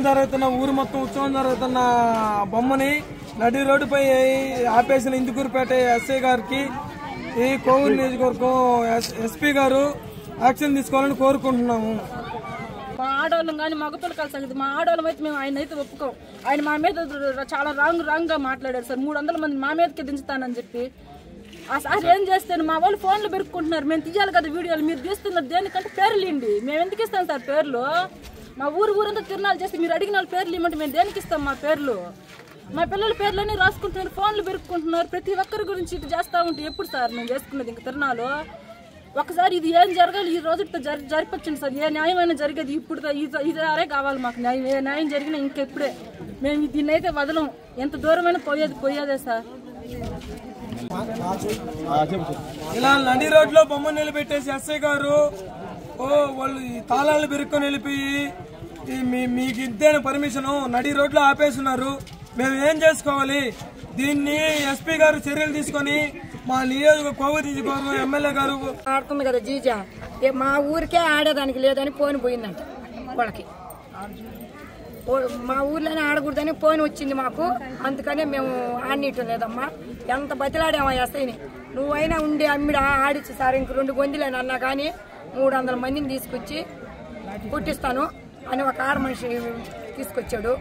జరుగుతున్న ఊరు మొత్తం ఉత్సవం జరుగుతున్న బొమ్మని నడి రోడ్డుపై ఆపేసిన ఇందుకూరుపేట ఎస్ఐ గారికి ఈ కోవూరు నియోజకవర్గం ఎస్పీ గారు యాక్షన్ తీసుకోవాలని కోరుకుంటున్నాము. మా ఆడవాళ్ళం కానీ మగపిల్ల కలిసి సంగతి మా ఆడవాళ్ళం అయితే మేము ఆయన అయితే ఒప్పుకోం. ఆయన మా మీద చాలా రాంగ్ గా మాట్లాడారు సార్. 300 మంది మా మీదకి దించుతానని చెప్పి ఆ సార్ ఏం చేస్తాను మా వాళ్ళు ఫోన్లు పెరుక్కుంటున్నారు. మేము తీయాలి కదా వీడియోలు, మీరు తీస్తున్నారు దేనికంటే పేర్లు ఇండి. మేము ఎందుకు ఇస్తాం సార్ పేర్లు? మా ఊరంతా తిరణాలు చేస్తే మీరు అడిగిన వాళ్ళ పేర్లు ఇవ్వమంటే మేము దేనికి ఇస్తాం? మా పేర్లు మా పిల్లల పేర్లన్నీ రాసుకుంటున్నారు, ఫోన్లు పెరుక్కుంటున్నారు. ప్రతి ఒక్కరి గురించి ఇటు చేస్తూ ఉంటే ఎప్పుడు సార్ మేము చేసుకున్నది? ఇంక తిరణాలు ఒకసారి ఇది ఏం జరగాలి ఈ రోజుతో జరిపొచ్చింది సార్. ఏ న్యాయమైనా జరిగేది ఇప్పుడు ఇదే కావాలి మాకు న్యాయం. ఏ న్యాయం జరిగినా ఇంకెప్పుడే మేము దీన్ని అయితే వదలం. ఎంత దూరమైనా పోయేదే సార్. ఇలా నడి రోడ్లో బొమ్మ నిలబెట్టేసి ఎస్ఐ గారు వాళ్ళు తాళాలు పెరుక్కొని వెళ్ళిపోయి మీకు ఇద్దేన పర్మిషన్ నడి రోడ్లో ఆపేస్తున్నారు. మేము ఏం చేసుకోవాలి? దీన్ని ఎస్పీ గారు చర్యలు తీసుకొని మా కోవూరు నియోజకవర్గం ఎమ్మెల్యే గారు ఆడుతుంది కదా జీజా, మా ఊరికే ఆడేదానికి లేదని ఫోన్ పోయిందంట వాళ్ళకి. మా ఊర్లోనే ఆడకూడదని ఫోన్ వచ్చింది మాకు. అందుకనే మేము ఆడనీయటం లేదమ్మా. ఎంత బతిలాడామా ఎస్ఐని, నువ్వైనా ఉండి ఆడిచ్చు సార్. ఇంక 2 గొంతులేని అన్నా కానీ 300 మందిని తీసుకొచ్చి పుట్టిస్తాను అని ఒక ఆడ మనిషి తీసుకొచ్చాడు.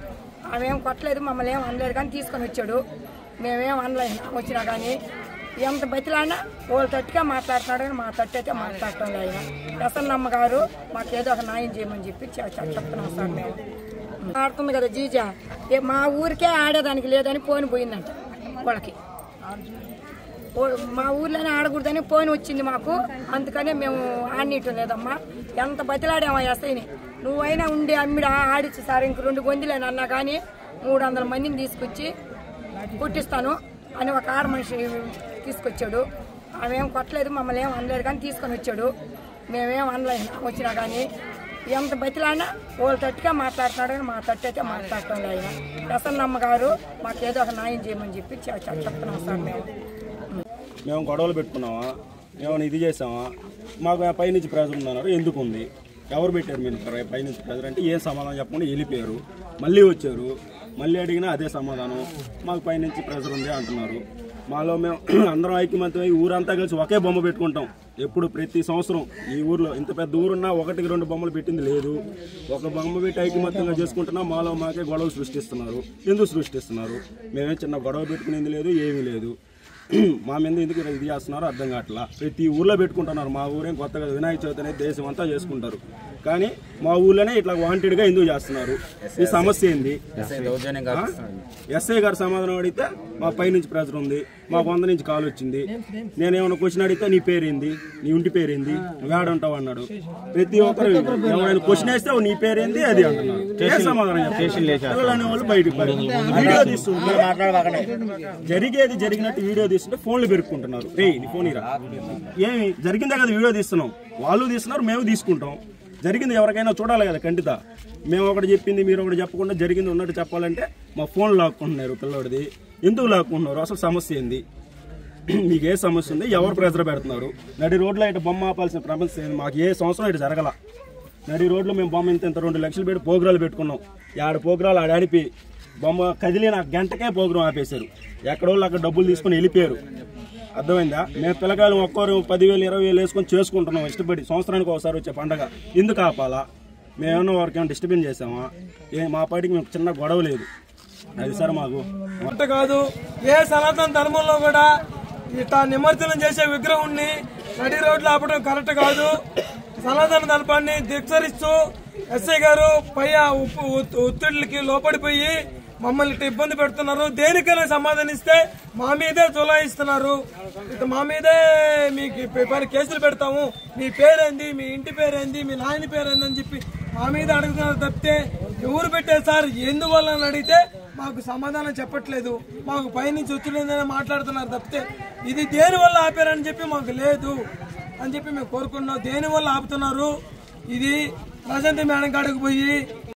ఆమెం కొట్టలేదు, మమ్మల్ని ఏం అనలేదు కానీ తీసుకొని వచ్చాడు. మేమేం అనలేదు వచ్చినా కానీ. ఎంత బతిలాడినా వాళ్ళు తట్టుగా మాట్లాడుతున్నాడు కానీ మా తట్టు అయితే మాట్లాడటం లేదు. ప్రసన్నమ్మ గారు మాకు ఏదో ఒక న్యాయం చేయమని చెప్పి చెప్తున్నాం సార్. మేము ఆడుతుంది కదా జీజా, మా ఊరికే ఆడేదానికి లేదని ఫోన్ పోయిందంట వాళ్ళకి. మా ఊర్లోనే ఆడకూడదని ఫోన్ వచ్చింది మాకు. అందుకనే మేము ఆడనీయటం లేదమ్మా. ఎంత బతిలాడామా ఎస్ఐని, నువ్వైనా ఉండి ఆడిచ్చు సార్. ఇంక 2 గొంతులేని అన్నా కానీ 300 మందిని తీసుకొచ్చి పుట్టిస్తాను అని ఒక ఆడ మనిషి తీసుకొచ్చాడు. ఆమెం కొట్టలేదు, మమ్మల్ని ఏం అనలేదు కానీ తీసుకొని వచ్చాడు. మేమేం అనలేదు వచ్చినా కానీ. ఎంత బతిలాడినా వాళ్ళు తట్టుగా మాట్లాడుతున్నాడు కానీ మా తట్టు అయితే మాట్లాడటం లేదు. ప్రసన్నమ్మ గారు మాకు ఏదో ఒక న్యాయం చేయమని చెప్పి చెప్తున్నాం సార్. మేము గొడవలు పెట్టుకున్నామా, ఏమైనా ఇది చేసామా, మాకు పైనుంచి ప్రెజర్ ఉందన్నారు. ఎందుకు ఉంది? ఎవరు పెట్టారు మీరు పైనుంచి ప్రెజర్ అంటే? ఏం సమాధానం చెప్పకుండా వెళ్ళిపోయారు. మళ్ళీ వచ్చారు, మళ్ళీ అడిగినా అదే సమాధానం, మాకు పైనుంచి ప్రెజర్ ఉంది అంటున్నారు. మాలో మేము అందరం ఐక్యమత్యమై ఊరంతా కలిసి ఒకే బొమ్మ పెట్టుకుంటాం. ఎప్పుడు ప్రతి సంవత్సరం ఈ ఊర్లో ఇంత పెద్ద ఊరున్నా 1-2 బొమ్మలు పెట్టింది లేదు. ఒక బొమ్మ పెట్టి ఐక్యమత్యంగా చేసుకుంటున్నా మాలో మాకే గొడవలు సృష్టిస్తున్నారు. ఎందుకు సృష్టిస్తున్నారు? మేమే చిన్న గొడవ పెట్టుకునేది లేదు, ఏమీ లేదు. మా మీద ఎందుకు ఇది చేస్తున్నారో అర్థం కావట్లా. ప్రతి ఊర్లో పెట్టుకుంటున్నారు. మా ఊరేం కొత్తగా వినాయక చవితి అనేది దేశం అంతా చేసుకుంటారు కానీ మా ఊర్లోనే ఇట్లా వాంటెడ్గా ఎందుకు చేస్తున్నారు? ఈ సమస్య ఏంది? ఎస్ఐ గారు సమాధానం అడిగితే మా పైనుంచి ప్రెజర్ ఉంది, మాకు 100 నుంచి కాల్ వచ్చింది. నేనేమన్నా క్వశ్చన్ అడిగితే నీ పేరేంది, నీ ఇంటి పేరేంది, నువ్వు ఏడంటావు అన్నాడు. ప్రతి ఒక్కరు ఎవరైనా క్వశ్చన్ వేస్తే నీ పేరేంది అది అంటున్నారు. ఏ సమాధానం పిల్లలు వాళ్ళు బయటకు వీడియో తీస్తుంటే జరిగేది జరిగినట్టు వీడియో తీస్తుంటే ఫోన్లు పెరుక్కుంటున్నారు. నీ ఫోన్ ఇరా, ఏమి జరిగిందే కదా వీడియో తీస్తున్నాం, వాళ్ళు తీస్తున్నారు, మేము తీసుకుంటాం. జరిగింది ఎవరికైనా చూడాలి కదా కంటిత. మేము ఒకటి చెప్పింది మీరు ఒకటి చెప్పకుండా జరిగింది ఉన్నట్టు చెప్పాలంటే మా ఫోన్ లాక్కుంటున్నారు పిల్లడిది. ఎందుకు లాక్కుంటున్నారు? అసలు సమస్య ఏంది? మీకు ఏ సమస్య ఉంది? ఎవరు ప్రెజర్ పెడుతున్నారు? నడి రోడ్లో ఇటు బొమ్మ ఆపాల్సిన సమస్య ఏంది? మాకు ఏ సంవత్సరం ఇటు జరగల. నడి రోడ్లో మేము బొమ్మ ఇంత 2 లక్షలు పెట్టి పోగ్రాలు పెట్టుకున్నాం. 6 పోగ్రాలు ఆడిపి బొమ్మ కదిలిన గంటకే పోగ్రాం ఆపేశారు. ఎక్కడోళ్ళు అక్కడ డబ్బులు తీసుకుని వెళ్ళిపోయారు. అర్థమైందా? మేము పిల్లకాయలు ఒక్కరు 10,000 20,000 వేసుకొని చేసుకుంటున్నాం ఇష్టపడి. సంవత్సరానికి ఒకసారి వచ్చే పండగ ఎందుకు ఆపాలా? మేమేమన్నా వారికి ఏమైనా డిస్టర్బెన్స్ చేసామా? మా పాటికి మేము చిన్న గొడవ లేదు. అది సార్ మాకు అంత కాదు. ఏ సనాతన ధర్మంలో కూడా ఇట్లా నిమజ్జనం చేసే విగ్రహాన్ని నడి రోడ్లు ఆపడం కరెక్ట్ కాదు. సనాతన ధర్మాన్ని ధిక్కరిస్తూ ఎస్ఐ గారు పై ఒత్తిడికి లోపడిపోయి మమ్మల్ని ఇబ్బంది పెడుతున్నారు. దేనికైనా సమాధానిస్తే మా మీదే చొలాయిస్తున్నారు. మా మీదే మీకు కేసులు పెడతాము, మీ పేరేంది, మీ ఇంటి పేరేంది, మీ నాయన పేరేంది అని చెప్పి మా మీద అడుగుతున్నారు తప్పితే ఎవరు పెట్టారు సార్ ఎందువల్ల అని అడిగితే మాకు సమాధానం చెప్పట్లేదు. మాకు పైనుంచి వచ్చిందని మాట్లాడుతున్నారు తప్పితే ఇది దేనివల్ల ఆపారని చెప్పి మాకు లేదు అని చెప్పి మేము కోరుకున్నాం. దేనివల్ల ఆపుతున్నారు? ఇది ప్రశాంతి మేడం కాడికి పోయి